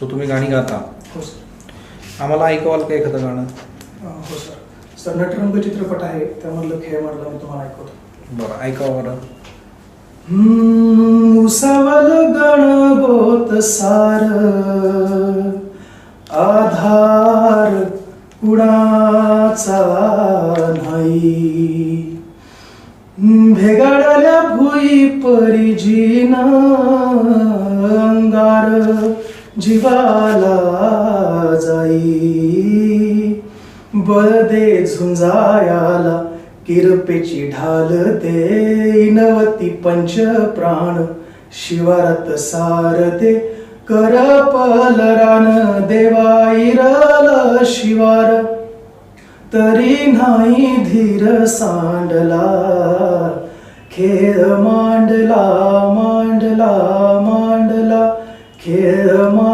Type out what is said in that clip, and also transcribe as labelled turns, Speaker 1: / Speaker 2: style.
Speaker 1: So तुम्ही गाणी गाता.
Speaker 2: हो सर.
Speaker 1: आम्हाला ऐकवाल का एखादं गाणं?
Speaker 2: हो सर. सर नटरंग चित्रपट आहे त्यामधलं खेळमधलं मी तुम्हाला ऐकवतो.
Speaker 1: बरं ऐकावं बरं.
Speaker 2: उसावल गणगोत सार आधार कुणाचा नाही. भेगाडल्या भुई परिजीन अंगार जीवाला जाई. बळदे झुंजायाला किरपेची ढाल दे. नवती पंच प्राण शिवारात सारते. करपल रान देवाईरल शिवार. तरी नाही धीर सांडला. खेळ मांडला मांडला मांडला खेळ मांडला.